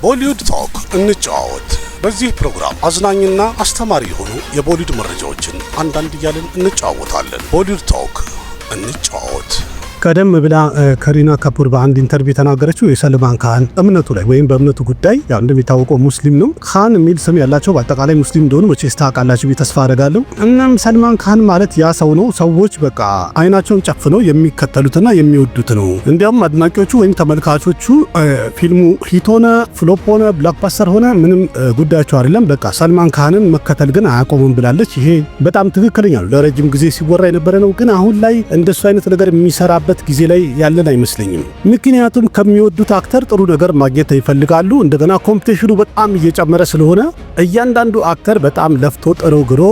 ቦሊውድ ቶክ እንጫወት። በዚህ ፕሮግራም አዝናኝና አስተማሪ የሆኑ የቦሊውድ መረጃዎችን አንዳንድ እያልን እንጫወታለን። ቦሊውድ ቶክ እንጫወት። ቀደም ብላ ከሪና ካፑር በአንድ ኢንተርቪው ተናገረችው የሰልማን ካን እምነቱ ላይ ወይም በእምነቱ ጉዳይ ያው እንደሚታወቀው ሙስሊም ነው። ካን የሚል ስም ያላቸው በአጠቃላይ ሙስሊም እንደሆኑ መቼስ ታውቃላችሁ ብዬ ተስፋ አደርጋለሁ። እናም ሰልማን ካን ማለት ያ ሰው ነው። ሰዎች በቃ አይናቸውን ጨፍነው የሚከተሉትና የሚወዱት ነው። እንዲያውም አድናቂዎቹ ወይም ተመልካቾቹ ፊልሙ ሂት ሆነ ፍሎፕ ሆነ ብላክባስተር ሆነ ምንም ጉዳያቸው አይደለም፣ በቃ ሰልማን ካንን መከተል ግን አያቆምም ብላለች። ይሄ በጣም ትክክለኛ ነው። ለረጅም ጊዜ ሲወራ የነበረ ነው። ግን አሁን ላይ እንደሱ አይነት ነገር የሚሰራ ጊዜ ላይ ያለን አይመስለኝም። ምክንያቱም ከሚወዱት አክተር ጥሩ ነገር ማግኘት ይፈልጋሉ። እንደገና ኮምፒቲሽኑ በጣም እየጨመረ ስለሆነ እያንዳንዱ አክተር በጣም ለፍቶ ጥሮ ግሮ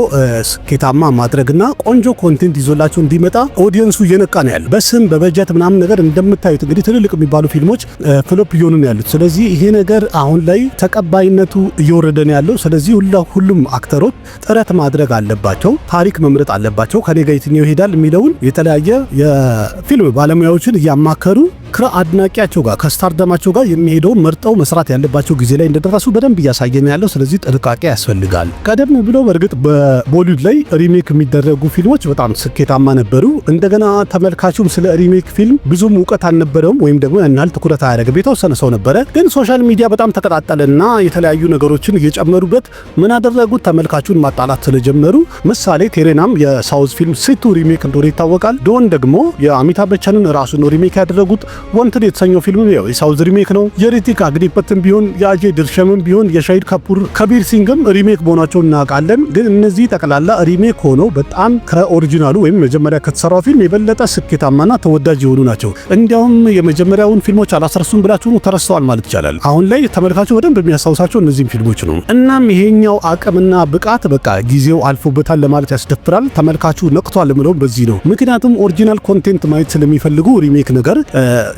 ስኬታማ ማድረግና ቆንጆ ኮንቴንት ይዞላቸው እንዲመጣ ኦዲየንሱ እየነቃ ነው ያለው። በስም በበጀት ምናምን ነገር እንደምታዩት እንግዲህ ትልልቅ የሚባሉ ፊልሞች ፍሎፕ እየሆኑ ነው ያሉት። ስለዚህ ይሄ ነገር አሁን ላይ ተቀባይነቱ እየወረደ ነው ያለው። ስለዚህ ሁሉም አክተሮች ጥረት ማድረግ አለባቸው፣ ታሪክ መምረጥ አለባቸው። ከኔ ጋር የትኛው ይሄዳል የሚለውን የተለያየ የፊልም ባለሙያዎችን እያማከሩ ከአድናቂያቸው ጋር ከስታርደማቸው ጋር የሚሄደው መርጠው መስራት ያለባቸው ጊዜ ላይ እንደደረሱ በደንብ እያሳየን ያለው። ስለዚህ ጥንቃቄ ያስፈልጋል። ቀደም ብሎ በእርግጥ በቦሊውድ ላይ ሪሜክ የሚደረጉ ፊልሞች በጣም ስኬታማ ነበሩ። እንደገና ተመልካቹም ስለ ሪሜክ ፊልም ብዙም እውቀት አልነበረውም ወይም ደግሞ ያናል ትኩረት አያደርግም። የተወሰነ ሰው ነበረ። ግን ሶሻል ሚዲያ በጣም ተቀጣጠለና የተለያዩ ነገሮችን እየጨመሩበት ምን አደረጉት? ተመልካቹን ማጣላት ስለጀመሩ ምሳሌ ቴሬናም የሳውዝ ፊልም ስቱ ሪሜክ እንደሆነ ይታወቃል። ዶን ደግሞ የአሚታብ በቸንን ራሱ ነው ሪሜክ ያደረጉት። ወንትድ የተሰኘው ፊልም ነው የሳውዝ ሪሜክ ነው። የሪቲክ አግኒፐትም ቢሆን የአጄ ድርሸምም ቢሆን የሻሂድ ካፑር ከቢር ሲንግም ሪሜክ መሆናቸው እናውቃለን። ግን እነዚህ ጠቅላላ ሪሜክ ሆነው በጣም ከኦሪጂናሉ ወይም መጀመሪያ ከተሰራው ፊልም የበለጠ ስኬታማና ተወዳጅ የሆኑ ናቸው። እንዲያውም የመጀመሪያውን ፊልሞች አላስረሱም ብላችሁ ነው ተረስተዋል ማለት ይቻላል። አሁን ላይ ተመልካቹ በደንብ የሚያስታውሳቸው እነዚህም ፊልሞች ነው። እናም ይሄኛው አቅምና ብቃት በቃ ጊዜው አልፎበታል ለማለት ያስደፍራል። ተመልካቹ ነቅቷል ምለው በዚህ ነው። ምክንያቱም ኦሪጂናል ኮንቴንት ማየት ስለሚፈልጉ ሪሜክ ነገር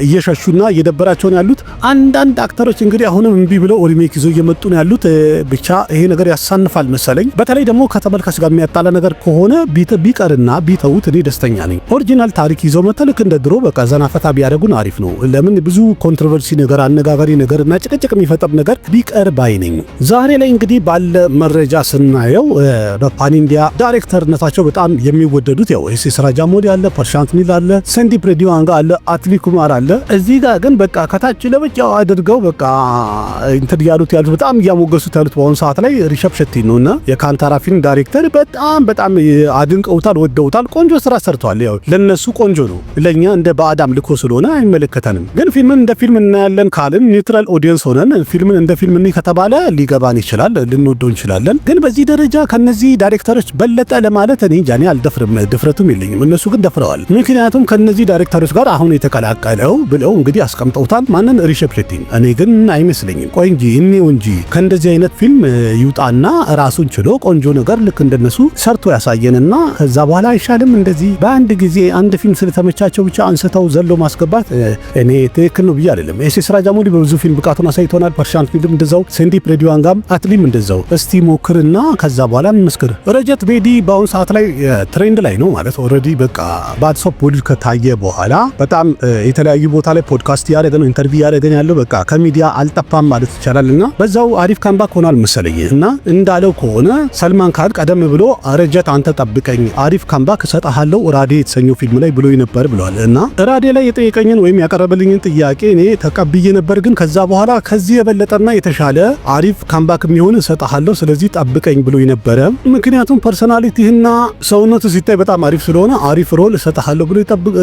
እየሸሹና እየደበራቸው ነው ያሉት። አንዳንድ አክተሮች እንግዲህ አሁንም እምቢ ብለው ሪሜክ ይዘው እየመጡ ነው ያሉት። ብቻ ይሄ ነገር ያሳንፋል መሰለኝ። በተለይ ደግሞ ከተመልካች ጋር የሚያጣላ ነገር ከሆነ ቢቀርና ቢተውት እኔ ደስተኛ ነኝ። ኦሪጂናል ታሪክ ይዘው መተልክ እንደ ድሮ በቃ ዘናፈታ ቢያደርጉን አሪፍ ነው። ለምን ብዙ ኮንትሮቨርሲ ነገር፣ አነጋጋሪ ነገር እና ጭቅጭቅ የሚፈጠር ነገር ቢቀር ባይ ነኝ። ዛሬ ላይ እንግዲህ ባለ መረጃ ስናየው በፓን ኢንዲያ ዳይሬክተርነታቸው በጣም የሚወደዱት ያው ኤስ ራጃሞሊ አለ፣ ፐርሻንት ኒል አለ፣ ሰንዲፕ ሬዲዋንጋ አለ፣ አትሊ ኩማር አለ። እዚህ ጋር ግን በቃ ከታች ለብቻው አድርገው በቃ እንትን ያሉት በጣም እያሞገሱት ያሉት በአሁኑ ሰዓት ላይ ሪሸፕ ሸቲ ነውና የካንታራ ፊልም ዳይሬክተር በጣም አድንቀውታል፣ ወደውታል። ቆንጆ ስራ ሰርተዋል። ያው ለነሱ ቆንጆ ነው፣ ለኛ እንደ ባዕዳም ልኮ ስለሆነ አይመለከተንም። ግን ፊልምን እንደ ፊልም እናያለን ካልን ኒውትራል ኦዲየንስ ሆነን ፊልምን እንደ ፊልም እንይ ከተባለ ሊገባን ይችላል፣ ልንወደው እንችላለን። ግን በዚህ ደረጃ ከነዚህ ዳይሬክተሮች በለጠ ለማለት እኔ እንጃ አልደፍርም፣ ድፍረቱም የለኝም። እነሱ ግን ደፍረዋል። ምክንያቱም ከነዚህ ዳይሬክተሮች ጋር አሁን የተቀላቀለው ብለው እንግዲህ አስቀምጠውታል። ማንን? ሪሸፕ ሸቲን። እኔ ግን አይመስለኝም። ቆይ እንጂ እኔው እንጂ ከእንደዚህ አይነት ፊልም ይውጣና ራሱን ችሎ ቆንጆ ነገር ልክ እንደነሱ ሰርቶ ያሳየንና ከዛ በኋላ አይሻልም? እንደዚህ በአንድ ጊዜ አንድ ፊልም ስለተመቻቸው ብቻ አንስተው ዘሎ ማስገባት እኔ ትክክል ነው ብዬ አይደለም። ኤስ ራጃሞሊ በብዙ ፊልም ብቃቱን አሳይቶናል። ፐርሻንት ፊልም እንደዛው፣ ሰንዲፕ ሬዲዋንጋም አትሊም እንደዛው። እስቲ ሞክርና ከዛ በኋላ እንመስክር። ረጀት ቤዲ በአሁኑ ሰዓት ላይ ትሬንድ ላይ ነው ማለት ኦልሬዲ በቃ ባድሶፕ ቦሊውድ ከታየ በኋላ በጣም የተለያዩ ቦታ ላይ ፖድካስት ያደረገ ነው፣ ኢንተርቪው ያደረገ ያለው በቃ ከሚዲያ አልጠፋም ማለት ይቻላልና በዛው አሪፍ ካምባክ ሆኗል መሰለኝ። እና እንዳለው ከሆነ ሰልማን ካን ቀደም ብሎ ረጀት አንተ ጠብቀኝ አሪፍ ካምባክ እሰጥሃለሁ ራዴ የተሰኘው ፊልም ላይ ብሎኝ ነበር ብለዋል። እና ራዴ ላይ የጠየቀኝን ወይም ያቀረበልኝን ጥያቄ እኔ ተቀብዬ ነበር፣ ግን ከዛ በኋላ ከዚህ የበለጠና የተሻለ አሪፍ ካምባክ የሚሆን እሰጥሃለሁ ስለዚህ ጠብቀኝ ብሎኝ ነበረ። ምክንያቱም ፐርሰናሊቲህና ሰውነቱ ሲታይ በጣም አሪፍ ስለሆነ አሪፍ ሮል እሰጥሃለሁ ብሎ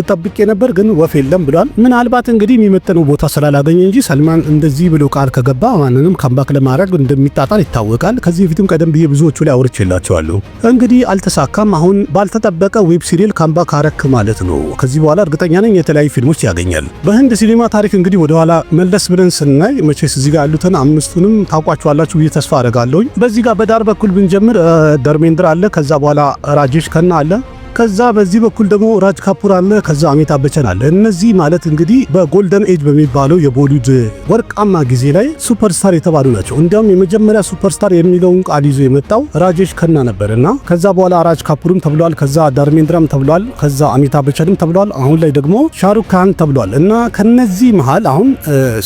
ጠብቄ ነበር፣ ግን ወፍ የለም ብሏል። ምናልባት እንግዲህ የሚመጥነው ቦታ ስላላገኘ እንጂ ሰልማን እንደዚህ ብሎ ቃል ከገባ ማንንም ካምባክ ለማድረግ እንደሚጣጣር ይታወቃል። ከዚህ በፊትም ቀደም ብዬ ብዙዎቹ ላይ አውርቼላቸዋለሁ። እንግዲህ አልተሳካም። አሁን ባልተጠበቀ ዌብ ሲሪል ካምባክ አረክ ማለት ነው። ከዚህ በኋላ እርግጠኛ ነኝ የተለያዩ ፊልሞች ያገኛል። በህንድ ሲኒማ ታሪክ እንግዲህ ወደኋላ መለስ ብለን ስናይ መቼስ እዚህ ጋር ያሉትን አምስቱንም ታውቋቸዋላችሁ ብዬ ተስፋ አደርጋለሁ። በዚህ ጋር በዳር በኩል ብንጀምር ደርሜንድራ አለ፣ ከዛ በኋላ ራጄሽ ከና አለ፣ ከዛ በዚህ በኩል ደግሞ ራጅ ካፑር አለ፣ ከዛ አሚታብ በቸን አለ። እነዚህ ማለት እንግዲህ በጎልደን ኤጅ በሚባለው የቦሊውድ ወርቃማ ጊዜ ላይ ሱፐርስታር የተባሉ ናቸው። እንዲያውም የመጀመሪያ ሱፐርስታር የሚለውን ቃል ይዞ የመጣው ራጄሽ ከና ነበርና ከዛ በኋላ ራጅ ካፑርም ተብሏል፣ ከዛ ዳርሜንድራም ተብሏል፣ ከዛ አሚታብ በቸንም ተብሏል፣ አሁን ላይ ደግሞ ሻሩክ ካን ተብሏል። እና ከነዚህ መሃል አሁን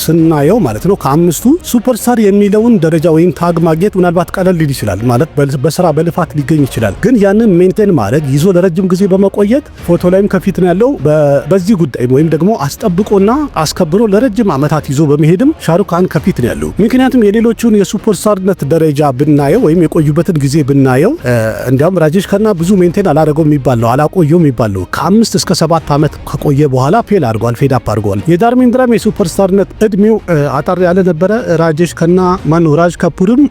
ስናየው ማለት ነው ከአምስቱ ሱፐርስታር የሚለውን ደረጃ ወይም ታግ ማግኘት ምናልባት ቀለል ሊል ይችላል ማለት በስራ በልፋት ሊገኝ ይችላል። ግን ያንን ሜንቴን ማድረግ ይዞ ለረጅም ጊዜ በመቆየት ፎቶ ላይም ከፊት ነው ያለው። በዚህ ጉዳይ ወይም ደግሞ አስጠብቆና አስከብሮ ለረጅም ዓመታት ይዞ በመሄድም ሻሩክ ካን ከፊት ነው ያለው። ምክንያቱም የሌሎቹን የሱፐርስታርነት ደረጃ ብናየው ወይም የቆዩበትን ጊዜ ብናየው እንዲያውም ራጄሽ ከና ብዙ ሜንቴን አላደረገው የሚባለው አላቆየው የሚባለው ከ5 እስከ 7 ዓመት ከቆየ በኋላ ፌል አድርጓል፣ ፌድ አፕ አድርጓል። የዳርሜንድራም የሱፐርስታርነት እድሜው አጠር ያለ ነበረ። ራጄሽ ከና ራጅ ካፑርም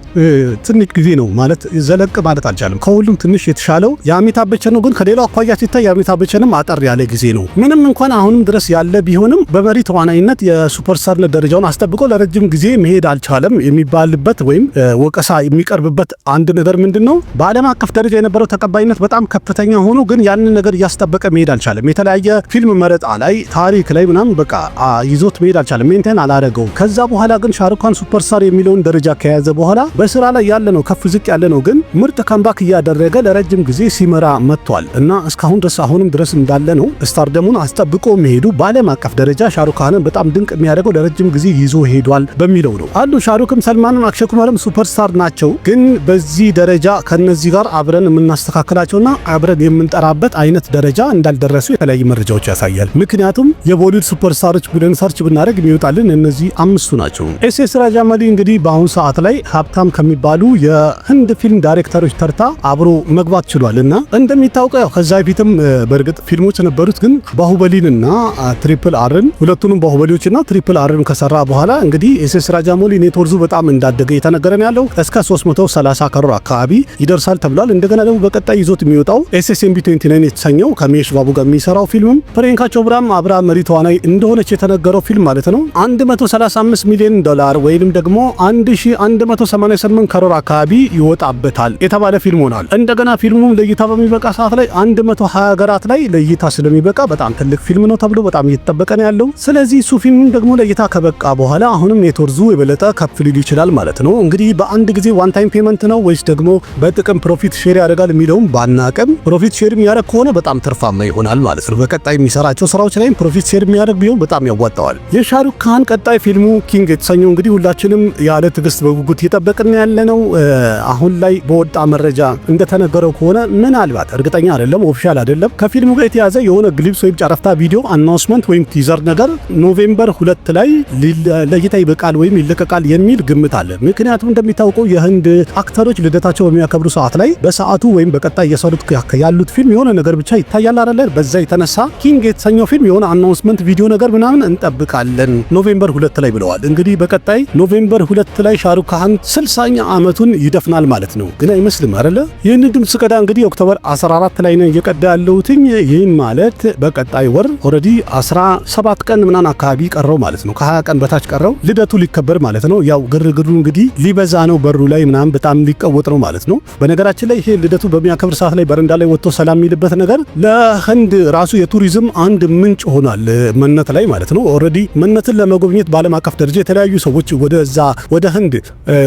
ትንሽ ጊዜ ነው ማለት ዘለቅ ማለት አልቻለም። ከሁሉም ትንሽ የተሻለው የአሚታብ በቸን ነው። ግን ከሌላው አኳያ ሲታይ የአሚታብ በቸንም አጠር ያለ ጊዜ ነው። ምንም እንኳን አሁንም ድረስ ያለ ቢሆንም በመሪ ተዋናይነት የሱፐርስታርነት ደረጃውን አስጠብቆ ለረጅም ጊዜ መሄድ አልቻለም የሚባልበት ወይም ወቀሳ የሚቀርብበት አንድ ነገር ምንድነው? በዓለም አቀፍ ደረጃ የነበረው ተቀባይነት በጣም ከፍተኛ ሆኖ ግን ያንን ነገር እያስጠበቀ መሄድ አልቻለም። የተለያየ ፊልም መረጣ ላይ ታሪክ ላይ ምናምን በቃ ይዞት መሄድ አልቻለም። ሜንቴን አላረገው። ከዛ በኋላ ግን ሻሩክ ካን ሱፐርስታር የሚለውን ደረጃ ከያዘ በኋላ በስራ ላይ ያለ ነው ከፍ ዝቅ ያለ ነው። ግን ምርጥ ካምባክ እያደረገ ለረጅም ጊዜ ሲመራ መጥቷል እና እስካሁን ድረስ አሁንም ድረስ እንዳለ ነው። ስታርደሙን አስጠብቆ መሄዱ በዓለም አቀፍ ደረጃ ሻሩክ ካንን በጣም ድንቅ የሚያደርገው ለረጅም ጊዜ ይዞ ሄዷል በሚለው ነው አሉ። ሻሩክም ሰልማንም አክሸይ ኩማርም ሱፐርስታር ናቸው። ግን በዚህ ደረጃ ከነዚህ ጋር አብረን የምናስተካክላቸውና አብረን የምንጠራበት አይነት ደረጃ እንዳልደረሱ የተለያዩ መረጃዎች ያሳያል። ምክንያቱም የቦሊውድ ሱፐርስታሮች ብለን ሰርች ብናደርግ የሚወጣልን እነዚህ አምስቱ ናቸው። ኤስ ራጃመሊ እንግዲህ በአሁኑ ሰዓት ላይ ሀብታም ከሚባሉ የህንድ ፊልም ዳይሬክተሮች ተርታ አብሮ መግባት ችሏል እና እንደሚታወቀው ከዛ በፊትም በእርግጥ ፊልሞች ነበሩት። ግን ባሁበሊንና ትሪፕል አርን ሁለቱንም ባሁበሊዎችና ትሪፕል አርን ከሰራ በኋላ እንግዲህ ኤስ ራጃመሊ ኔትወርዙ በጣም እንዳደገ የተነገረን ያለው እስከ 330 ከሮር አካባቢ ይደርሳል ተብሏል። እንደገና ደግሞ በቀጣይ ይዞት የሚወጣው SSMB 29 የተሰኘው ከሜሽ ባቡ ጋር የሚሰራው ፊልምም ፕሪያንካ ቾፕራም አብራ መሪ ተዋናይ እንደሆነች የተነገረው ፊልም ማለት ነው $135 ሚሊዮን ወይንም ደግሞ 1188 ከሮር አካባቢ ይወጣበታል የተባለ ፊልም ሆኗል። እንደገና ፊልሙም ለእይታ በሚበቃ ሰዓት ላይ 120 ሀገራት ላይ ለእይታ ስለሚበቃ በጣም ትልቅ ፊልም ነው ተብሎ በጣም እየተጠበቀ ነው ያለው። ስለዚህ እሱ ፊልም ደግሞ ለእይታ ከበቃ በኋላ አሁንም ኔትወርዙ የበለጠ ከፍ ሊል ይችላል ማለት ነው። እንግዲህ በአንድ ጊዜ ዋን ታይም ፔመንት ነው ወይስ ደግሞ በጥቅም ፕሮፊት ሼር ያደርጋል የሚለውም ባናቀም ፕሮፊት ሼር የሚያደርግ ከሆነ በጣም ትርፋማ ይሆናል ማለት ነው። በቀጣይ የሚሰራቸው ስራዎች ላይ ፕሮፊት ሼር የሚያደርግ ቢሆን በጣም ያዋጣዋል። የሻሩክ ካን ቀጣይ ፊልሙ ኪንግ የተሰኘው እንግዲህ ሁላችንም ያለ ትዕግስት በጉጉት እየጠበቅን ያለነው አሁን ላይ በወጣ መረጃ እንደተነገረው ከሆነ ምናልባት እርግጠኛ አይደለም፣ ኦፊሻል አይደለም፣ ከፊልሙ ጋር የተያዘ የሆነ ግሊፕስ ወይም ጨረፍታ ቪዲዮ አናውንስመንት ወይም ቲዘር ነገር ኖቬምበር 2 ላይ ለእይታ ይበቃል ወይም ይለቀቃል የሚል ግምት አለ። ምክንያቱም እንደሚታወቀው የህንድ አክተሮች ልደታቸው በሚያከብሩ ሰዓት ላይ በሰዓቱ ወይም በቀጣይ የሰሩት ያሉት ፊልም የሆነ ነገር ብቻ ይታያል አይደለ? በዛ የተነሳ ኪንግ የተሰኘው ፊልም የሆነ አናውንስመንት ቪዲዮ ነገር ምናምን እንጠብቃለን ኖቬምበር 2 ላይ ብለዋል። እንግዲህ በቀጣይ ኖቬምበር 2 ላይ ሻሩክ ካን 60ኛ ዓመቱን ይደፍናል ማለት ነው። ግን አይመስልም አይደለ? ይህን ድምጽ ቀዳ እንግዲህ ኦክቶበር 14 ላይ ነው እየቀዳ ያለውትኝ። ይህም ማለት በቀጣይ ወር ኦልሬዲ 17 ቀን ምናምን አካባቢ ቀረው ማለት ነው። ከ20 ቀን በታች ቀረው ልደቱ ሊከበር ማለት ነው። ያው ግርግሩ እንግዲህ ሊበዛ ነው፣ በሩ ላይ ምናምን በጣም ሊቀወጥ ነው ማለት ነው። በነገራችን ላይ ይሄ ልደቱ በሚያከብር ሰዓት ላይ በረንዳ ላይ ወጥቶ ሰላም የሚልበት ነገር ለህንድ ራሱ የቱሪዝም አንድ ምንጭ ሆኗል፣ መነት ላይ ማለት ነው። ኦልሬዲ መነትን ለመጎብኘት በዓለም አቀፍ ደረጃ የተለያዩ ሰዎች ወደ ህንድ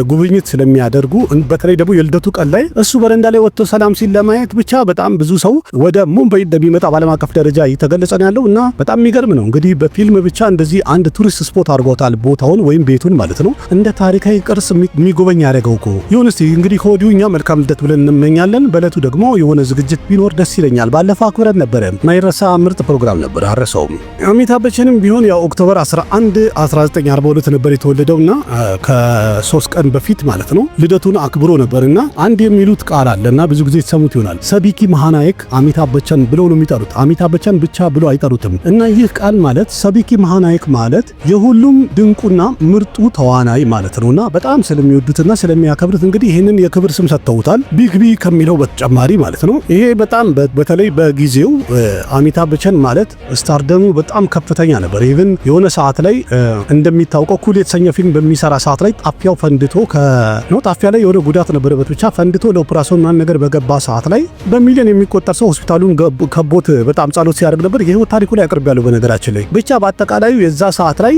ጉብኝት ስለሚያደርጉ በተለይ ደግሞ የልደቱ ቀን ላይ እሱ በረንዳ ላይ ወጥቶ ሰላም ሲል ለማየት ብቻ በጣም ብዙ ሰው ወደ ሙምባይ እንደሚመጣ በዓለም አቀፍ ደረጃ እየተገለጸ ነው ያለው እና በጣም የሚገርም ነው። እንግዲህ በፊልም ብቻ እንደዚህ አንድ ቱሪስት ስፖት አድርጎታል ቦታውን ወይም ቤቱን ማለት ነው። እንደ ታሪካዊ ቅርስ የሚጎበኝ ያደረገው እኮ ይሁን። እስቲ እንግዲህ ከወዲሁ እኛ መልካም ልደት ብለን እንመኛለን። በእለቱ ደግሞ የሆነ ዝግጅት ቢኖር ደስ ይለኛል። ባለፈው አክብረን ነበረ፣ ማይረሳ ምርጥ ፕሮግራም ነበር፣ አረሰውም። አሚታብ በቸንም ቢሆን ያው ኦክቶበር 11 1942 ነበር የተወለደውና ከ3 ቀን በፊት ማለት ነው ልደቱን አክብሮ ነበርና አንድ የሚሉት ቃል አለና ብዙ ጊዜ ተሰሙት ይሆናል። ሰቢኪ መሃናየክ አሚታብ በቸን ብለው ነው የሚጠሩት። አሚታብ በቸን ብቻ ብሎ አይጠሩትም። እና ይህ ቃል ማለት ሰቢኪ መሃናየክ ማለት የሁሉም ድንቁና ምርጡ ተዋናይ ማለት ነውና በጣም ስለሚወዱትና ስለሚያከብሩት እንግዲህ ይህንን የክብር ስም ሰጥተውታል። ቢግ ቢ ከሚለው በተጨማሪ ማለት ነው። ይሄ በጣም በተለይ በጊዜው አሚታብ በቸን ማለት ስታርደሙ በጣም ከፍተኛ ነበር። ኢቭን የሆነ ሰዓት ላይ እንደሚታወቀው ኩል የተሰኘ ፊልም በሚሰራ ሰዓት ላይ ጣፊያው ፈንድቶ ጣፊያ ላይ የሆነ ጉዳት ነበረበት ብቻ ፈንድቶ ለኦፕራሲዮን ማን ነገር በገባ ሰዓት ላይ በሚሊዮን የሚቆጠር የማይቆጠር ሰው ሆስፒታሉን ከቦት በጣም ጸሎት ሲያደርግ ነበር። ይሄው ታሪኩ ላይ አቅርቤያለሁ በነገራችን ላይ። ብቻ በአጠቃላዩ የዛ ሰዓት ላይ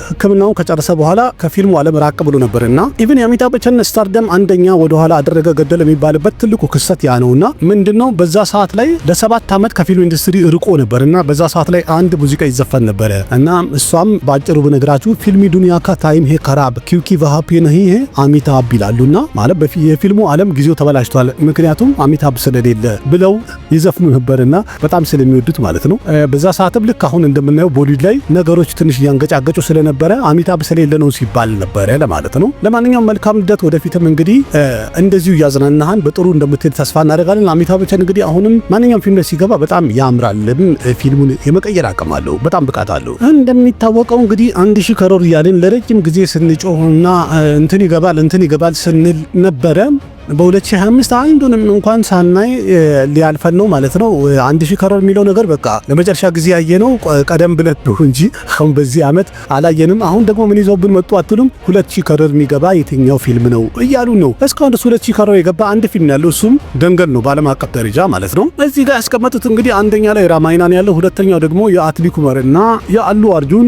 ሕክምናውን ከጨረሰ በኋላ ከፊልሙ ዓለም ራቅ ብሎ ነበርና ኢቭን የአሚታብ በቸን ስታርደም አንደኛ ወደ ኋላ አደረገ ገደለ የሚባልበት ትልቁ ክስተት ያ ነውና ምንድነው በዛ ሰዓት ላይ ለ7 ዓመት ከፊልም ኢንዱስትሪ ርቆ ነበርና በዛ ሰዓት ላይ አንድ ሙዚቃ ይዘፈን ነበር እና እሷም ባጭሩ በነገራችሁ ፊልሚ ዱንያ ካ ታይም ሄ ከራብ ኪውኪ ወሃፒ ነህ ይሄ አሚታብ ይላሉና ማለት የፊልሙ ዓለም ጊዜው ተበላሽቷል ምክንያቱም አሚታብ ስለሌለ ብለው ይዘፍኑ ነበርና በጣም ስለሚወዱት ማለት ነው። በዛ ሰዓትም ልክ አሁን እንደምናየው ቦሊውድ ላይ ነገሮች ትንሽ ያንገጫገጩ ስለነበረ አሚታብ ስለሌለ ነው ሲባል ነበር ለማለት ነው። ለማንኛውም መልካም ልደት። ወደፊትም እንግዲህ እንደዚሁ ያዝናናህን በጥሩ እንደምትሄድ ተስፋ እናደርጋለን። አሚታብ በቸን እንግዲህ አሁንም ማንኛውም ፊልም ላይ ሲገባ በጣም ያምራል። ፊልሙን የመቀየር አቅም አለው፣ በጣም ብቃት አለው። እንደሚታወቀው እንግዲህ 1000 ከሮር እያልን ለረጅም ጊዜ ስንጮህና እንትን ይገባል ስንል ነበረ። በ2025 አንዱንም እንኳን ሳናይ ሊያልፈን ነው ማለት ነው። 1000 ከሮር የሚለው ነገር በቃ ለመጨረሻ ጊዜ ያየነው ቀደም ብለን ነው እንጂ አሁን በዚህ ዓመት አላየንም። አሁን ደግሞ ምን ይዘውብን መጡ አትሉም? 2000 ከሮር የሚገባ የትኛው ፊልም ነው እያሉ ነው። እስካሁን ድረስ 2000 ከሮር የገባ አንድ ፊልም ያለው እሱም ደንገል ነው በዓለም አቀፍ ደረጃ ማለት ነው። እዚህ ጋር ያስቀመጡት እንግዲህ አንደኛ ላይ ራማይናን ያለው፣ ሁለተኛው ደግሞ የአትሌት ኩማርና የአሉ አርጁን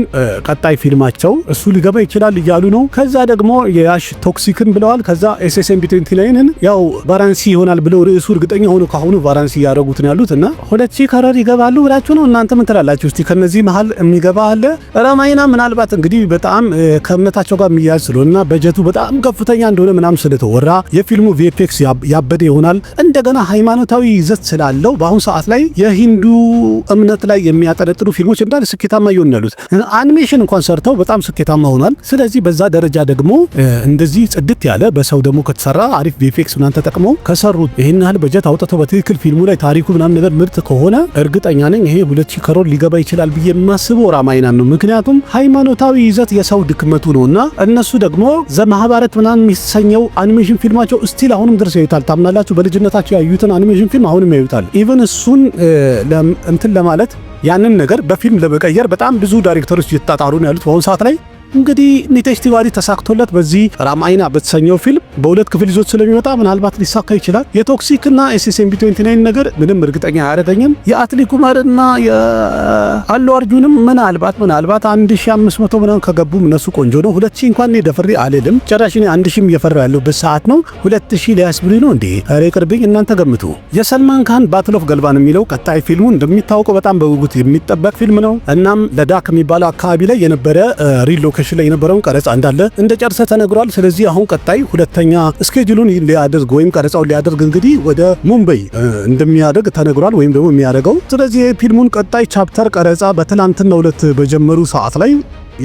ቀጣይ ፊልማቸው እሱ ሊገባ ይችላል እያሉ ነው። ከዛ ደግሞ የያሽ ቶክሲክን ብለዋል። ከዛ ኤስኤስኤምቢ 29 ያው ቫራንሲ ይሆናል ብለው ርዕሱ እርግጠኛ ሆኖ ካሁኑ ቫራንሲ ያደረጉት ነው ያሉት እና 2000 ከሮር ይገባሉ ብላችሁ ነው እናንተ ምን ትላላችሁ? እስቲ ከነዚህ መሃል የሚገባ አለ? ራማይና ምናልባት እንግዲህ በጣም ከእምነታቸው ጋር የሚያዝ ስለሆነና በጀቱ በጣም ከፍተኛ እንደሆነ ምናምን ስለተወራ የፊልሙ ቪኤፍኤክስ ያበደ ይሆናል። እንደገና ሃይማኖታዊ ይዘት ስላለው በአሁኑ ሰዓት ላይ የሂንዱ እምነት ላይ የሚያጠነጥኑ ፊልሞች እንዳለ ስኬታማ ይሆን ያሉት አኒሜሽን እንኳን ሰርተው በጣም ስኬታማ ሆኗል። ስለዚህ በዛ ደረጃ ደግሞ እንደዚህ ጽድት ያለ በሰው ደግሞ ከተሰራ አሪፍ ቪኤፍኤክስ ምናምን ተጠቅመው ከሰሩት ይሄን ያህል በጀት አውጥተው በትክክል ፊልሙ ላይ ታሪኩ ምናምን ነገር ምርጥ ከሆነ እርግጠኛ ነኝ ይሄ 2000 ከሮር ሊገባ ይችላል ብዬ የማስበው ራማይናን ነው። ምክንያቱም ሃይማኖታዊ ይዘት የሰው ድክመቱ ነውና እነሱ ደግሞ ዘማህበረት ምናምን የሚሰኘው አኒሜሽን ፊልማቸው ስቲል አሁንም ድረስ ያዩታል። ታምናላችሁ? በልጅነታቸው ያዩትን አኒሜሽን ፊልም አሁንም ያዩታል። ኢቭን እሱን እንትን ለማለት ያንን ነገር በፊልም ለመቀየር በጣም ብዙ ዳይሬክተሮች እየተጣጣሩ ነው ያሉት በአሁኑ ሰዓት ላይ። እንግዲህ ኒቴሽ ቲዋሪ ተሳክቶለት በዚህ ራማይና በተሰኘው ፊልም በሁለት ክፍል ይዞት ስለሚወጣ ምናልባት ሊሳካ ይችላል። የቶክሲክና ኤስኤስኤምቢ 29 ነገር ምንም እርግጠኛ አያደርገኝም። የአትሌት ኩማርና የአሉ አርጁንም ምናልባት 1500 ምናምን ከገቡ እነሱ ቆንጆ ነው። 2000 እንኳን ደፍሬ አልልም። ጭራሽ እኔ 1000 እየፈራሁ ያለሁበት ሰዓት ነው። 2000 ሊያስብሉኝ ነው እንዴ? ኧረ ይቅርብኝ። እናንተ ገምቱ። የሰልማን ካን ባትል ኦፍ ገልባን የሚለው ቀጣይ ፊልሙ እንደሚታወቀው በጣም በጉጉት የሚጠበቅ ፊልም ነው። እናም ለዳክ የሚባለው አካባቢ ላይ የነበረ ሪሎኬሽን ላይ የነበረውን ቀረጻ እንዳለ እንደጨረሰ ተነግሯል። ስለዚህ አሁን ቀጣይ ሁለተኛ ስኬጁሉን ሊያደርግ ወይም ቀረጻውን ሊያደርግ እንግዲህ ወደ ሙምባይ እንደሚያደርግ ተነግሯል ወይም ደግሞ የሚያደርገው። ስለዚህ የፊልሙን ቀጣይ ቻፕተር ቀረጻ በትናንትናው ዕለት በጀመሩ ሰዓት ላይ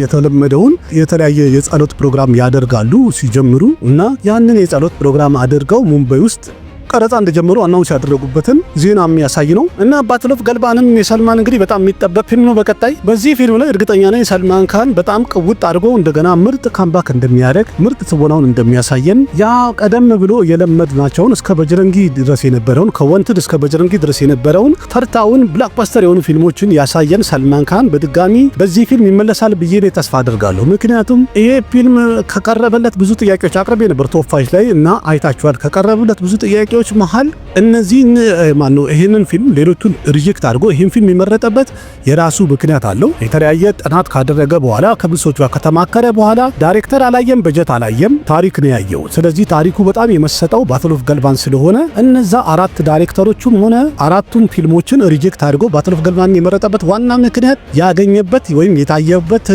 የተለመደውን የተለያየ የጸሎት ፕሮግራም ያደርጋሉ ሲጀምሩ እና ያንን የጸሎት ፕሮግራም አድርገው ሙምባይ ውስጥ ቀረጻ እንደጀመሩ አናውንስ ያደረጉበትን ዜና የሚያሳይ ነው እና ባትል ኦፍ ገልባንም የሰልማን እንግዲህ በጣም የሚጠበቅ ፊልም ነው። በቀጣይ በዚህ ፊልም ላይ እርግጠኛ ነኝ ሰልማን ካን በጣም ቅውጥ አድርጎ እንደገና ምርጥ ካምባክ እንደሚያደርግ ምርጥ ትወናውን እንደሚያሳየን ያ ቀደም ብሎ የለመድናቸውን እስከ በጀረንጊ ድረስ የነበረውን ከወንትድ እስከ በጀረንጊ ድረስ የነበረውን ፈርታውን ብላክባስተር የሆኑ ፊልሞችን ያሳየን ሰልማን ካን በድጋሚ በዚህ ፊልም ይመለሳል ብዬ ተስፋ አደርጋለሁ። ምክንያቱም ይሄ ፊልም ከቀረበለት ብዙ ጥያቄዎች አቅርቤ ነበር ቶፋይስ ላይ እና አይታችኋል። ከቀረበለት ብዙ ጥያቄዎች መሃል እነዚህን ማነው ይሄንን ፊልም ሌሎቹን ሪጀክት አድርጎ ይሄን ፊልም የመረጠበት የራሱ ምክንያት አለው። የተለያየ ጥናት ካደረገ በኋላ ከብሶቹ ጋር ከተማከረ በኋላ ዳይሬክተር አላየም፣ በጀት አላየም፣ ታሪክ ነው ያየው። ስለዚህ ታሪኩ በጣም የመሰጠው ባትል ኦፍ ገልባን ስለሆነ እነዛ አራት ዳይሬክተሮቹም ሆነ አራቱም ፊልሞችን ሪጀክት አድርጎ ባትል ኦፍ ገልባን የመረጠበት ዋና ምክንያት ያገኘበት ወይም የታየበት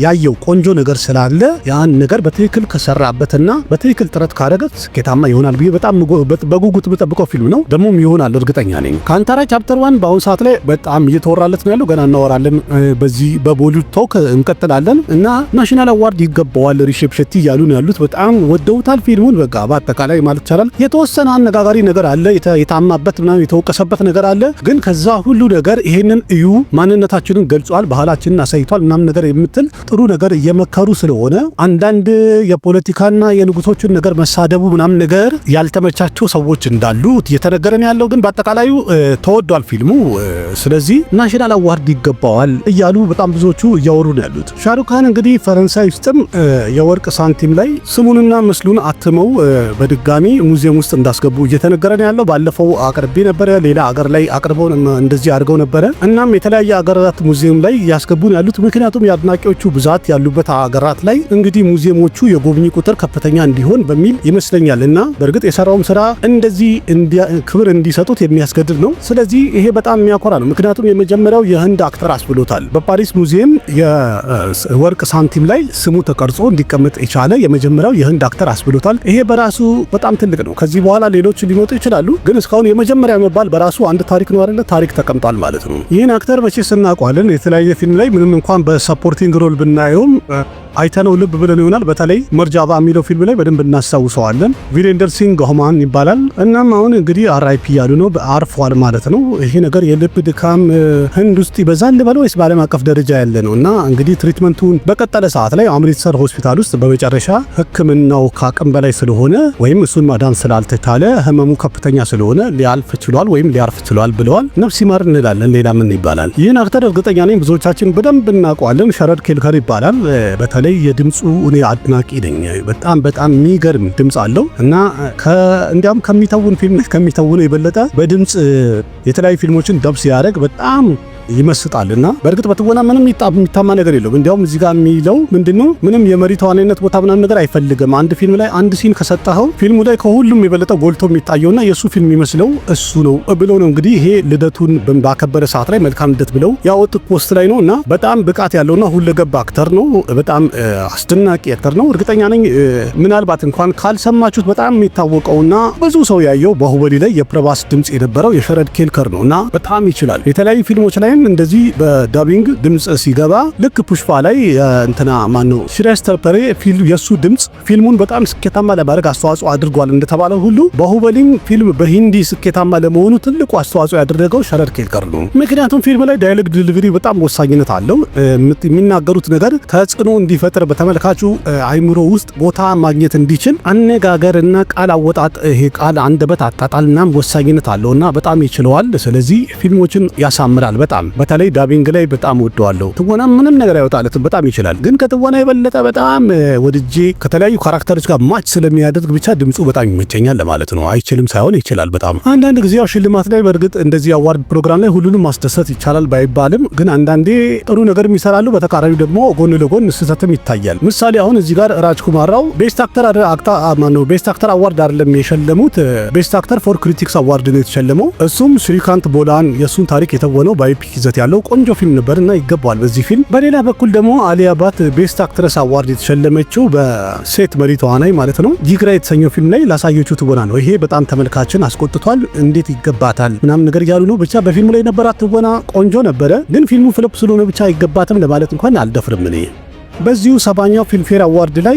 ያየው ቆንጆ ነገር ስላለ ያን ነገር በትክክል ከሰራበትና በትክክል ጥረት ካደረገ ስኬታማ ይሆናል ብዬ በጣም በጉጉት የምጠብቀው ፊልም ነው። ደሞም ይሆናል እርግጠኛ ነኝ። ካንታራ ቻፕተር 1 በአሁኑ ሰዓት ላይ በጣም እየተወራለት ነው ያለው። ገና እናወራለን። በዚህ በቦሊውድ ቶክ እንቀጥላለን እና ናሽናል አዋርድ ይገባዋል ሪሼፕ ሸቲ እያሉ ነው ያሉት። በጣም ወደውታል ፊልሙን። በቃ በአጠቃላይ ማለት ይቻላል የተወሰነ አነጋጋሪ ነገር አለ፣ የታማበት ምናምን የተወቀሰበት ነገር አለ። ግን ከዛ ሁሉ ነገር ይሄንን እዩ ማንነታችንን ገልጿል፣ ባህላችንን አሳይቷል ምናምን ነገር የምትል ጥሩ ነገር እየመከሩ ስለሆነ አንዳንድ የፖለቲካና የንጉሶችን ነገር መሳደቡ ምናምን ነገር ያልተመቻቸው ሰዎች እንዳሉ እየተነገረን ያለው ግን በአጠቃላዩ ተወዷል ፊልሙ። ስለዚህ ናሽናል አዋርድ ይገባዋል እያሉ በጣም ብዙዎቹ እያወሩ ነው ያሉት። ሻሩክ ካን እንግዲህ ፈረንሳይ ውስጥም የወርቅ ሳንቲም ላይ ስሙንና ምስሉን አትመው በድጋሚ ሙዚየም ውስጥ እንዳስገቡ እየተነገረን ያለው። ባለፈው አቅርቤ ነበረ፣ ሌላ አገር ላይ አቅርበው እንደዚህ አድርገው ነበረ። እናም የተለያየ አገራት ሙዚየም ላይ እያስገቡ ነው ያሉት። ምክንያቱም የአድናቂዎቹ ብዛት ያሉበት አገራት ላይ እንግዲህ ሙዚየሞቹ የጎብኚ ቁጥር ከፍተኛ እንዲሆን በሚል ይመስለኛል። እና በእርግጥ የሰራውም ስራ እንደዚህ ክብር እንዲሰጡት የሚያስገድድ ነው። ስለዚህ ይሄ በጣም የሚያኮራ ነው። ምክንያቱም የመጀመሪያው የህንድ አክተር አስብሎታል። በፓሪስ ሙዚየም የወርቅ ሳንቲም ላይ ስሙ ተቀርጾ እንዲቀመጥ የቻለ የመጀመሪያው የህንድ አክተር አስብሎታል። ይሄ በራሱ በጣም ትልቅ ነው። ከዚህ በኋላ ሌሎች ሊመጡ ይችላሉ፣ ግን እስካሁን የመጀመሪያ መባል በራሱ አንድ ታሪክ ነው አይደለ? ታሪክ ተቀምጧል ማለት ነው። ይህን አክተር መቼስ እናውቀዋለን። የተለያየ ፊልም ላይ ምንም እንኳን በሰፖርቲንግ ሮል ብናየውም አይተነው ልብ ብለን ይሆናል። በተለይ መርጃባ የሚለው ፊልም ላይ በደንብ እናስታውሰዋለን። ቪሬንደር ሲንግ ሆማን ይባላል። እናም አሁን እንግዲህ አርአይፒ ያሉ ነው፣ አርፏል ማለት ነው። ይሄ ነገር የልብ ድካም ህንድ ውስጥ ይበዛል ልበለው ወይስ በዓለም አቀፍ ደረጃ ያለ ነው? እና እንግዲህ ትሪትመንቱን በቀጠለ ሰዓት ላይ አምሪትሰር ሆስፒታል ውስጥ በመጨረሻ ሕክምናው ከአቅም በላይ ስለሆነ ወይም እሱን ማዳን ስላልተቻለ ህመሙ ከፍተኛ ስለሆነ ሊያልፍ ችሏል ወይም ሊያርፍ ችሏል ብለዋል። ነፍስ ይማር እንላለን። ሌላ ምን ይባላል? ይህን አክተር እርግጠኛ ነኝ ብዙዎቻችን በደንብ እናውቀዋለን። ሸረድ ኬልከር ይባላል። በተለይ የድምፁ እኔ አድናቂ ነኝ። በጣም የሚገርም ድምፅ አለው እና እንዲያውም ከሚተውን የበለጠ በድምፅ የተለያዩ ፊልሞችን ደብ ሲያደርግ በጣም ይመስጣልና በእርግጥ በትወና ምንም የሚታማ ነገር የለውም። እንዲያውም እዚህ ጋር የሚለው ምንድነው ምንም የመሪ ተዋናይነት ቦታ ምናምን ነገር አይፈልግም። አንድ ፊልም ላይ አንድ ሲን ከሰጠኸው ፊልሙ ላይ ከሁሉም የበለጠ ጎልቶ የሚታየውና የሱ ፊልም የሚመስለው እሱ ነው ብሎ ነው እንግዲህ ይሄ ልደቱን ባከበረ ሰዓት ላይ መልካም ልደት ብለው ያወጡት ፖስት ላይ ነው። እና በጣም ብቃት ያለውና ሁለገብ አክተር ነው። በጣም አስደናቂ አክተር ነው። እርግጠኛ ነኝ ምናልባት እንኳን ካልሰማችሁት በጣም የሚታወቀውና ብዙ ሰው ያየው ባሁበሊ ላይ የፕረባስ ድምጽ የነበረው የሸረድ ኬልከር ነው እና በጣም ይችላል። የተለያዩ ፊልሞች ላይ እንደዚህ በዳቢንግ ድምጽ ሲገባ ልክ ፑሽፓ ላይ እንትና ማነው ሽሬስተር ፐሬ የሱ ድምጽ ፊልሙን በጣም ስኬታማ ለማድረግ አስተዋጽኦ አድርጓል እንደተባለው ሁሉ ባሁበሊም ፊልም በሂንዲ ስኬታማ ለመሆኑ ትልቁ አስተዋጽኦ ያደረገው ሸረድ ኬልከር ነው። ምክንያቱም ፊልም ላይ ዳያሎግ ዲሊቨሪ በጣም ወሳኝነት አለው። የሚናገሩት ነገር ተጽዕኖ እንዲፈጥር በተመልካቹ አይምሮ ውስጥ ቦታ ማግኘት እንዲችል አነጋገርና ቃል አወጣጥ ይሄ ቃል አንደበት አጣጣልና ወሳኝነት አለውና በጣም ይችላል። ስለዚህ ፊልሞችን ያሳምራል በጣም በተለይ ዳቢንግ ላይ በጣም ወደዋለሁ። ትወና ምንም ነገር አይወጣለትም፣ በጣም ይችላል። ግን ከትወና የበለጠ በጣም ወድጄ ከተለያዩ ካራክተሮች ጋር ማች ስለሚያደርግ ብቻ ድምፁ በጣም ይመቸኛል ለማለት ነው። አይችልም ሳይሆን ይችላል በጣም። አንዳንድ ጊዜ ሽልማት ላይ በእርግጥ እንደዚህ አዋርድ ፕሮግራም ላይ ሁሉንም ማስደሰት ይቻላል ባይባልም ግን አንዳንዴ ጥሩ ነገር ይሰራሉ፣ በተቃራኒው ደግሞ ጎን ለጎን ስህተትም ይታያል። ምሳሌ አሁን እዚህ ጋር ራጅ ኩማራው ቤስት አክተር አዋርድ አይደለም የሸለሙት፣ ቤስት አክተር ፎር ክሪቲክስ አዋርድ ነው የተሸለመው። እሱም ሽሪካንት ቦላን የሱን ታሪክ የተወነው ባዮፒክ ይዘት ያለው ቆንጆ ፊልም ነበርና ይገባዋል በዚህ ፊልም። በሌላ በኩል ደግሞ አሊያ ባት ቤስት አክትረስ አዋርድ የተሸለመችው በሴት መሪ ተዋናይ ማለት ነው ጂግራ የተሰኘው ፊልም ላይ ላሳየችው ትወና ነው። ይሄ በጣም ተመልካችን አስቆጥቷል። እንዴት ይገባታል ምናምን ነገር ያሉ ነው። ብቻ በፊልሙ ላይ የነበራት ትወና ቆንጆ ነበረ፣ ግን ፊልሙ ፍሎፕ ስለሆነ ብቻ አይገባትም ለማለት እንኳን አልደፍርም እኔ። በዚሁ 70ኛው ፊልምፌር አዋርድ ላይ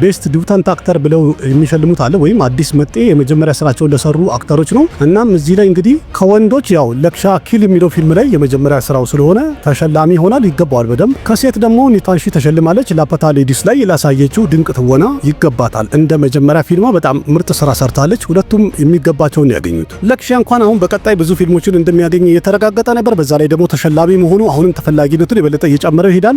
ቤስት ዲቡታንት አክተር ብለው የሚሸልሙት አለ ወይም አዲስ መጤ የመጀመሪያ ስራቸውን ለሰሩ አክተሮች ነው። እናም እዚህ ላይ እንግዲህ ከወንዶች ያው ለክሻ ኪል የሚለው ፊልም ላይ የመጀመሪያ ስራው ስለሆነ ተሸላሚ ይሆናል፣ ይገባዋል በደንብ። ከሴት ደግሞ ኒታንሺ ተሸልማለች። ላፓታ ሌዲስ ላይ ላሳየችው ድንቅ ትወና ይገባታል። እንደ መጀመሪያ ፊልሟ በጣም ምርጥ ስራ ሰርታለች። ሁለቱም የሚገባቸውን ያገኙት። ለክሻ እንኳን አሁን በቀጣይ ብዙ ፊልሞችን እንደሚያገኝ የተረጋገጠ ነበር። በዛ ላይ ደግሞ ተሸላሚ መሆኑ አሁንም ተፈላጊነቱን የበለጠ እየጨመረ ይሄዳል።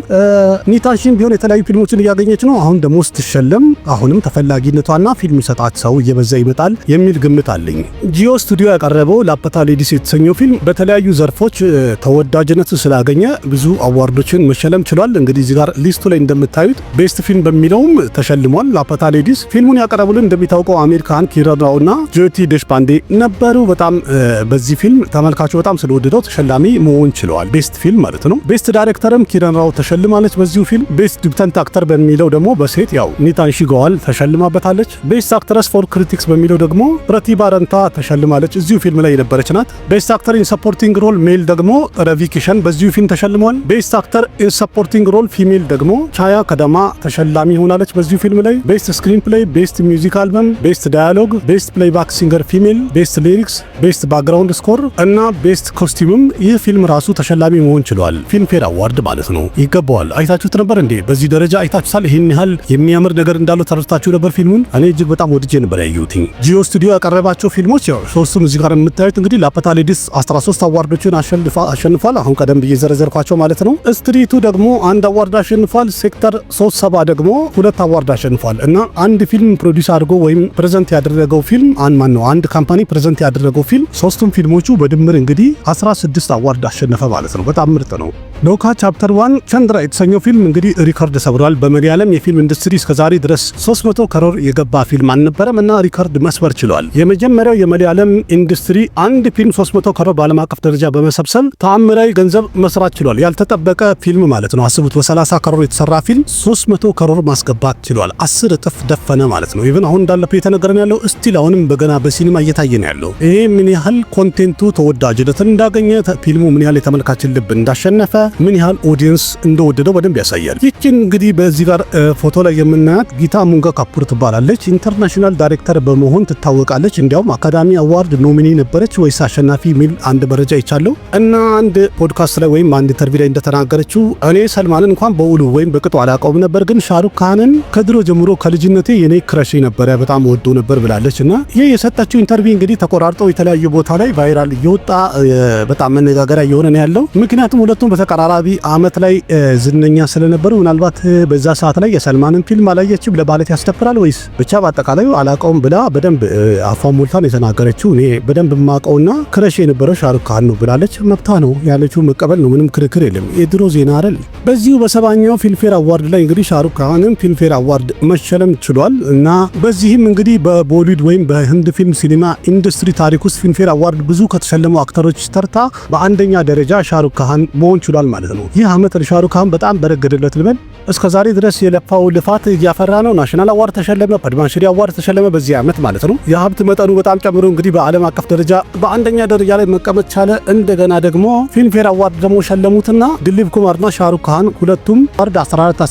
ኒታንሺ ቢሆን የተለያዩ ፊልሞችን እያገኘች ነው። አሁን ደግሞ ስትሸለም አሁንም ተፈላጊነቷና ፊልም ሰጣት ሰው እየበዛ ይመጣል የሚል ግምት አለኝ። ጂኦ ስቱዲዮ ያቀረበው ላፓታ ሌዲስ የተሰኘው ፊልም በተለያዩ ዘርፎች ተወዳጅነት ስላገኘ ብዙ አዋርዶችን መሸለም ችሏል። እንግዲህ እዚህ ጋር ሊስቱ ላይ እንደምታዩት ቤስት ፊልም በሚለውም ተሸልሟል ላፓታ ሌዲስ። ፊልሙን ያቀረቡልን እንደሚታወቀው አሚር ካን፣ ኪራራውና ጆቲ ደሽፓንዴ ነበሩ። በጣም በዚህ ፊልም ተመልካቹ በጣም ስለወደደው ተሸላሚ መሆን ችለዋል። ቤስት ፊልም ማለት ነው። ቤስት ዳይሬክተርም ኪራራው ተሸልማለች በዚሁ ፊልም። ቤስት ዲቡታንት አክተር በሚለው ደግሞ በሴት ያው ኒታንሺ ጎዋል ተሸልማበታለች። ቤስት አክትረስ ፎር ክሪቲክስ በሚለው ደግሞ ፕረቲባ ረንታ ተሸልማለች። እዚሁ ፊልም ላይ የነበረች ናት። ቤስት አክተር ኢን ሰፖርቲንግ ሮል ሜል ደግሞ ረቪ ኪሸን በዚሁ ፊልም ተሸልሟል። ቤስት አክተር ኢን ሰፖርቲንግ ሮል ፊሜል ደግሞ ቻያ ከደማ ተሸላሚ ሆናለች በዚሁ ፊልም ላይ። ቤስት ስክሪን ፕሌይ፣ ቤስት ሚውዚክ አልበም፣ ቤስት ዳያሎግ፣ ቤስት ፕሌይባክ ሲንገር ፊሜል፣ ቤስት ሊሪክስ፣ ቤስት ባክግራውንድ ስኮር እና ቤስት ኮስቲዩምም ይህ ፊልም ራሱ ተሸላሚ መሆን ችሏል። ፊልምፌር አዋርድ ማለት ነው። ይገባዋል። አይታችሁት ነበር እንዴ በዚህ ደረጃ አይታችሁታል? ይሄን ያህል የሚያምር ነገር እንዳለው ተረድታችሁ ነበር ፊልሙን? እኔ እጅግ በጣም ወድጄ ነበር ያየሁት። ጂኦ ስቱዲዮ ያቀረባቸው ፊልሞች ያው ሶስቱም እዚህ ጋር የምታዩት እንግዲህ ላፓታሊዲስ 13 አዋርዶችን አሸንፏል። አሁን ቀደም ብዬ ዘረዘርኳቸው ማለት ነው። ስትሪቱ ደግሞ አንድ አዋርድ አሸንፏል። ሴክተር 37 ደግሞ 2 አዋርድ አሸንፏል። እና አንድ ፊልም ፕሮዲዩስ አድርጎ ወይም ፕሬዘንት ያደረገው ፊልም አንድ ካምፓኒ ፕሬዘንት ያደረገው ፊልም ሶስቱም ፊልሞቹ በድምር እንግዲህ 16 አዋርድ አሸነፈ ማለት ነው። በጣም ምርጥ ነው። ሎካ ቻፕተር 1 ቸንድራ የተሰኘው ፊልም እንግዲህ ሪከርድ ሰብሯል። በመለያለም የፊልም ኢንዱስትሪ እስከዛሬ ድረስ 300 ከሮር የገባ ፊልም አልነበረም እና ሪከርድ መስበር ችሏል። የመጀመሪያው የመለያለም ኢንዱስትሪ አንድ ፊልም 300 ከሮር በዓለም አቀፍ ደረጃ በመሰብሰብ ተአምራዊ ገንዘብ መስራት ችሏል። ያልተጠበቀ ፊልም ማለት ነው። አስቡት፣ በ30 ከሮር የተሰራ ፊልም 300 ከሮር ማስገባት ችሏል። 10 እጥፍ ደፈነ ማለት ነው። ኢቭን አሁን እንዳለፈው የተነገረን ያለው ስቲል አሁንም በገና በሲኒማ እየታየ ነው ያለው። ይሄ ምን ያህል ኮንቴንቱ ተወዳጅነትን እንዳገኘ፣ ፊልሙ ምን ያህል የተመልካችን ልብ እንዳሸነፈ፣ ምን ያህል ኦዲየንስ እንደወደደው በደንብ ያሳያል። ይህችን እንግዲህ በዚህ ጋር ፎቶ ላይ የምናያት ጊታ ሙንጋ ካፑር ትባላለች። ኢንተርናሽናል ዳይሬክተር በመሆን ትታወቃለች። እንዲያውም አካዳሚ አዋርድ ኖሚኒ ነበረች ወይስ አሸናፊ የሚል አንድ መረጃ ይቻለው እና አንድ ፖድካስት ላይ ወይም አንድ ኢንተርቪው ላይ እንደተናገረችው እኔ ሰልማንን እንኳን በውሉ ወይም በቅጡ አላውቀውም ነበር፣ ግን ሻሩክ ካንን ከድሮ ጀምሮ ከልጅነቴ የኔ ክረሽ ነበረ፣ በጣም ወዶ ነበር ብላለች። እና ይህ የሰጠችው ኢንተርቪው እንግዲህ ተቆራርጦ የተለያዩ ቦታ ላይ ቫይራል እየወጣ በጣም መነጋገሪያ እየሆነ ነው ያለው። ምክንያቱም ሁለቱም በተቀራራቢ አመት ላይ ዝነኛ ስለነበሩ ምናልባት በዛ ሰዓት ላይ የሰልማንን ፊልም አላየችም ለማለት ያስደፍራል ወይስ ብቻ በአጠቃላዩ አላውቀውም ብላ በደንብ አፏን ሞልታን የተናገረችው። እኔ በደንብ ማውቀውና ክረሽ የነበረው ሻሩክ ካን ነው ብላለች። መብቷ ነው፣ ያለችው መቀበል ነው። ምንም ክርክር የለም። የድሮ ዜና አይደል። በዚሁ በ70ኛው ፊልምፌር አዋርድ ላይ እንግዲህ ሻሩክ ካንም ፊልምፌር አዋርድ መሸለም ችሏል እና በዚህም እንግዲህ በቦሊውድ ወይም በህንድ ፊልም ሲኒማ ኢንዱስትሪ ታሪክ ውስጥ ፊልምፌር አዋርድ ብዙ ከተሸለሙ አክተሮች ተርታ በአንደኛ ደረጃ ሻሩክ ካን መሆን ችሏል ማለት ነው። ይህ አመት ሻሩክ ካን በጣም በረገደለት ልበል። እስከ ዛሬ ድረስ የለፋው ልፋት እያፈራ ነው። ናሽናል አዋርድ ተሸለመ፣ ፐድማንሽሪ አዋርድ ተሸለመ በዚህ አመት ማለት ነው። የሀብት መጠኑ በጣም ጨምሮ እንግዲህ በዓለም አቀፍ ደረጃ በአንደኛ ደረጃ ላይ መቀመጥ ቻለ። እንደገና ደግሞ ፊልምፌር አዋርድ ደግሞ ሸለሙትና ድሊፕ ኩማርና ሻሩክ ካን ሁለቱም አዋርድ 14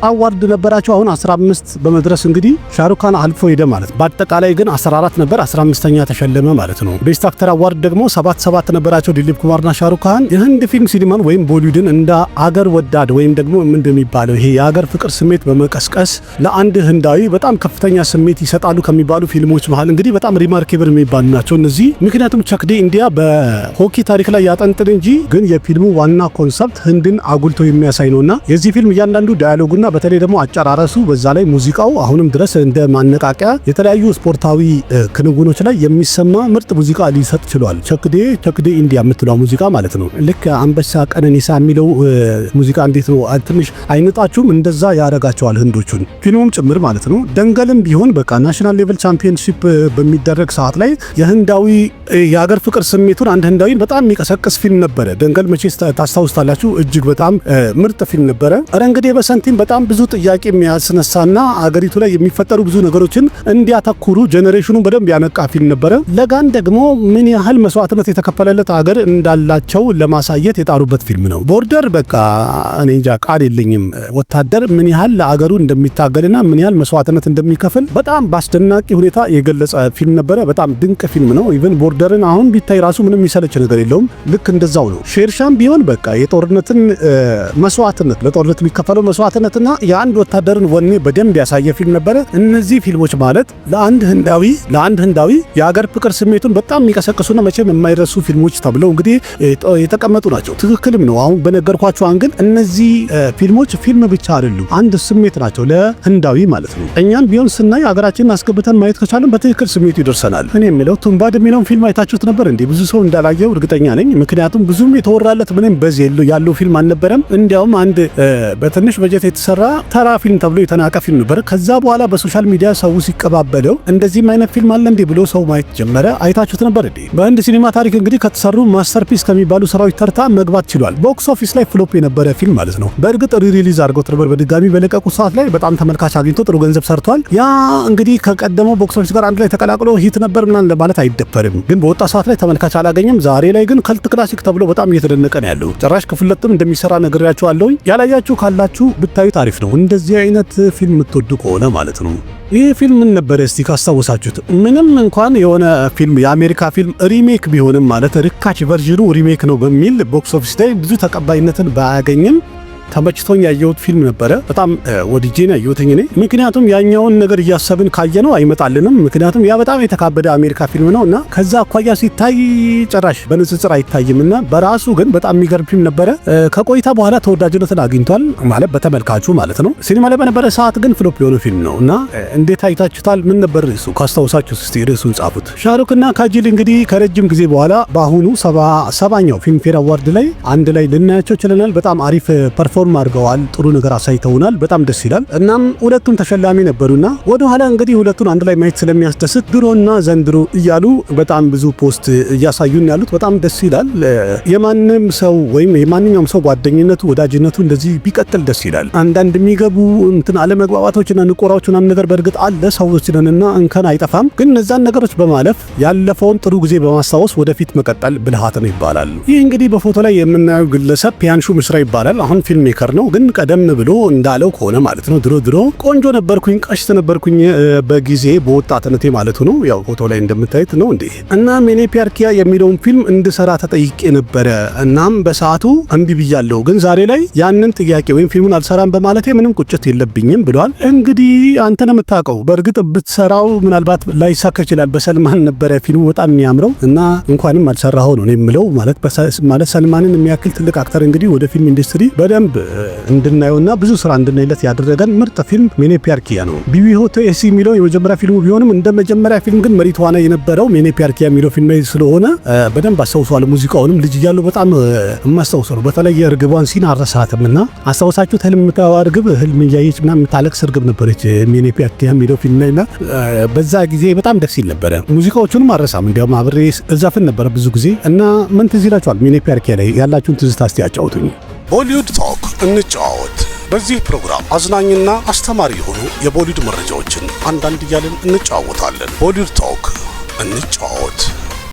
አዋርድ ነበራቸው። አሁን 15 በመድረስ እንግዲህ ሻሩክ ካን አልፎ ሄደ ማለት። በአጠቃላይ ግን 14 ነበር፣ 15ኛ ተሸለመ ማለት ነው። ቤስት አክተር አዋርድ ደግሞ 7 ነበራቸው ድሊፕ ኩማርና ሻሩክ ካን። የህንድ ፊልም ሲኒማን ወይም ቦሊውድን እንደ አገር ወዳድ ወይም ደግሞ እንደሚባለው ይሄ የአገር ፍቅር ስሜት በመቀስቀስ ለአንድ ህንዳዊ በጣም ከፍተኛ ስሜት ይሰጣሉ ከሚባሉ ፊልሞች መሃል እንግዲህ በጣም ሪማርኬብል የሚባሉ ናቸው እነዚህ። ምክንያቱም ቸክ ዴ ኢንዲያ በሆኪ ታሪክ ላይ ያጠንጥን እንጂ ግን የፊልሙ ዋና ኮንሰፕት ህንድን አጉልቶ የሚያሳይ ነውና የዚህ ፊልም እያንዳንዱ ዳያሎጉና በተለይ ደግሞ አጨራረሱ በዛ ላይ ሙዚቃው አሁንም ድረስ እንደ ማነቃቂያ የተለያዩ ስፖርታዊ ክንውኖች ላይ የሚሰማ ምርጥ ሙዚቃ ሊሰጥ ችሏል። ቸክ ዴ ኢንዲያ የምትለው ሙዚቃ ማለት ነው። ልክ አንበሳ ቀነኒሳ የሚለው ሙዚቃ እንዴት ነው ትንሽ አይነጣችሁም? እንደዛ ያደርጋቸዋል ህንዶቹን ፊልሙም ጭምር ማለት ነው። ደንገልም ቢሆን በቃ ናሽናል ሌቨል ቻምፒየንሺፕ በሚደረግ ሰዓት ላይ የህንዳዊ የሀገር ፍቅር ስሜቱን አንድ ህንዳዊን በጣም የሚቀሰቅስ ፊልም ነበረ። ደንገል መቼስ ታስታውስታላችሁ። እጅግ በጣም ምርጥ ፊልም ነበረ። ረንግዴ በሰንቲም በጣም ብዙ ጥያቄ የሚያስነሳና አገሪቱ ላይ የሚፈጠሩ ብዙ ነገሮችን እንዲያተኩሩ ጄኔሬሽኑን በደንብ ያነቃ ፊልም ነበረ። ለጋን ደግሞ ምን ያህል መስዋዕትነት የተከፈለለት ሀገር እንዳላቸው ለማሳየት የጣሩበት ፊልም ነው። ቦርደር በቃ እኔ እንጃ ቃል የለኝም። ወታደር ምን ያህል ለአገሩ እንደሚታገልና ምን ያህል መስዋዕትነት እንደሚከፍል በጣም በአስደናቂ ሁኔታ የገለጸ ፊልም ነበረ። በጣም ድንቅ ፊልም ነው። ኢቭን ቦርደርን አሁን ቢታይ ራሱ ምንም የሚሰለች ነገር የለውም። ልክ እንደዛው ነው። ሼርሻም ቢሆን በቃ የጦርነትን መስዋዕትነት ለጦርነት የሚከፈለው መስዋዕትነትና የአንድ ወታደርን ወኔ በደንብ ያሳየ ፊልም ነበረ። እነዚህ ፊልሞች ማለት ለአንድ ህንዳዊ የሀገር ፍቅር ስሜቱን በጣም የሚቀሰቅሱና መቼም የማይረሱ ፊልሞች ተብለው እንግዲህ የተቀመጡ ናቸው። ትክክልም ነው። አሁን በነገርኳችሁ አንግል እነዚህ ፊልሞች ፊልም ብቻ አይደሉም፣ አንድ ስሜት ናቸው ለህንዳዊ ማለት ነው። እኛም ቢሆን ስናይ ሀገራችንን አስገብተን ማየት ከቻለን በትክክል ስሜቱ ይደርሰናል። እኔ የሚለው ቱምባድ የሚለውን ፊልም አይታችሁት ነበር እንዴ? ብዙ ሰው እንዳላየው እርግጠኛ ነኝ። ምክንያቱም ብዙም የተወራለት ምንም በዚህ ያለው ፊልም አልነበረም። እንዲያውም አንድ በትንሽ በጀት የተሰራ ተራ ፊልም ተብሎ የተናቀ ፊልም ነበር። ከዛ በኋላ በሶሻል ሚዲያ ሰው ሲቀባበለው እንደዚህም አይነት ፊልም አለ እንዴ ብሎ ሰው ማየት ጀመረ። አይታችሁት ነበር እንዴ? በህንድ ሲኒማ ታሪክ እንግዲህ ከተሰሩ ማስተርፒስ ከሚባሉ ስራዎች ተርታ መግባት ችሏል። ቦክስ ኦፊስ ላይ ፍሎፕ የነበረ ፊልም ማለት ነው። በእርግጥ ሪሊዝ አድርገው ነበር በድጋሚ በለቀቁ ሰዓት ላይ በጣም ተመልካች አግኝቶ ጥሩ ገንዘብ ሰርቷል። ያ እንግዲህ ከቀደመው ቦክስ ኦፊስ ጋር አንድ ላይ ተቀላቅሎ ሂት ነበር ምናምን ለማለት አይደፈርም። ግን በወጣ ሰዓት ላይ ተመልካች አላገኘም። ዛሬ ላይ ግን ከልት ክላሲክ ተብሎ በጣም እየተደነቀ ነው ያለው። ጭራሽ ክፍለትም እንደሚሰራ ነግሬያችኋለሁ። ያላያችሁ ካላችሁ ብታዩት አሪፍ ነው። እንደዚህ አይነት ፊልም የምትወዱ ከሆነ ማለት ነው። ይህ ፊልም ምን ነበር እስቲ ካስታወሳችሁት? ምንም እንኳን የሆነ ፊልም የአሜሪካ ፊልም ሪሜክ ቢሆንም ማለት ርካሽ ቨርዥኑ ሪሜክ ነው በሚል ቦክስ ኦፊስ ላይ ብዙ ተቀባይነትን ባያገኝም ተመችቶኝ ያየሁት ፊልም ነበረ። በጣም ወድጄን ያየሁት እኔ ምክንያቱም ያኛውን ነገር እያሰብን ካየነው አይመጣልንም። ምክንያቱም ያ በጣም የተካበደ አሜሪካ ፊልም ነውና ከዛ አኳያ ሲታይ ጭራሽ በንጽጽር አይታይምና በራሱ ግን በጣም የሚገርም ፊልም ነበረ። ከቆይታ በኋላ ተወዳጅነትን አግኝቷል ማለት በተመልካቹ ማለት ነው። ሲኒማ ላይ በነበረ ሰዓት ግን ፍሎፕ የሆነ ፊልም ነውና እንዴት አይታችሁታል? ምን ነበር ርዕሱ? ካስታውሳችሁ እስቲ ርዕሱን ጻፉት። ሻሩክና ካጂል እንግዲህ ከረጅም ጊዜ በኋላ በአሁኑ 70ኛው ፊልም ፌር አዋርድ ላይ አንድ ላይ ልናያቸው ችለናል። በጣም አሪፍ ፐርፎርም አድርገዋል። ጥሩ ነገር አሳይተውናል። በጣም ደስ ይላል። እናም ሁለቱም ተሸላሚ ነበሩና ወደ ኋላ እንግዲህ ሁለቱን አንድ ላይ ማየት ስለሚያስደስት ድሮና ዘንድሮ እያሉ በጣም ብዙ ፖስት እያሳዩን ያሉት በጣም ደስ ይላል። የማንም ሰው ወይም የማንኛውም ሰው ጓደኝነቱ ወዳጅነቱ እንደዚህ ቢቀጥል ደስ ይላል። አንዳንድ የሚገቡ እንትን አለመግባባቶችና ንቆራዎች ምናምን ነገር በእርግጥ አለ ሰዎች ነንና እንከን አይጠፋም። ግን እነዛን ነገሮች በማለፍ ያለፈውን ጥሩ ጊዜ በማስታወስ ወደፊት መቀጠል ብልሃት ነው ይባላል። ይህ እንግዲህ በፎቶ ላይ የምናየው ግለሰብ ፒያንሹ ምስራ ይባላል። አሁን ፊልም ሜከር ነው። ግን ቀደም ብሎ እንዳለው ከሆነ ማለት ነው ድሮ ቆንጆ ነበርኩኝ፣ ቀሽት ነበርኩኝ በጊዜ በወጣትነቴ ማለቱ ነው። ያው ፎቶ ላይ እንደምታዩት ነው እንዴ። እና ሜኔ ፒያርኪያ የሚለውን ፊልም እንድሰራ ተጠይቄ ነበረ። እናም በሰዓቱ እምቢ ብያለሁ። ግን ዛሬ ላይ ያንን ጥያቄ ወይም ፊልሙን አልሰራም በማለቴ ምንም ቁጭት የለብኝም ብሏል። እንግዲህ አንተ ነው የምታውቀው። በእርግጥ ብትሰራው ምናልባት ላይሳካ ይችላል። በሰልማን ነበረ ፊልሙ በጣም የሚያምረው እና እንኳንም አልሰራኸው ነው የምለው። ማለት ሰልማንን የሚያክል ትልቅ አክተር እንግዲህ ወደ ፊልም ኢንዱስትሪ በደንብ እንድናየውና ብዙ ስራ እንድናይለት ያደረገን ምርጥ ፊልም ሜኔ ፒያርኪያ ነው። ቢቢ ሆቶ ኤሲ የሚለው የመጀመሪያ ፊልሙ ቢሆንም እንደ መጀመሪያ ፊልም ግን መሪ ተዋናይ የነበረው ሜኔ ፒያርኪያ የሚለው ፊልም ስለሆነ በደንብ አስታውሰዋል። ሙዚቃውንም ልጅ እያለሁ በጣም የማስታውሰው ነው። በተለይ የእርግቧን ሲን አረሳትምና አስታውሳችሁት? ህልም የምታየው እርግብ ህልም እያየች ምናምን የምታለቅስ እርግብ ነበረች ሜኔ ፒያርኪያ የሚለው ፊልም ላይና በዛ ጊዜ በጣም ደስ ይል ነበረ። ሙዚቃዎቹንም አረሳም፣ እንዲያውም አብሬ እዛፍን ነበረ ብዙ ጊዜ። እና ምን ትዝ ይላችኋል ሜኔ ፒያርኪያ ላይ ያላችሁን ትዝታ እስቲ ያጫውቱኝ። ቦሊውድ ቶክ እንጫወት። በዚህ ፕሮግራም አዝናኝና አስተማሪ የሆኑ የቦሊውድ መረጃዎችን አንዳንድ እያልን እንጫወታለን። ቦሊውድ ቶክ እንጫወት።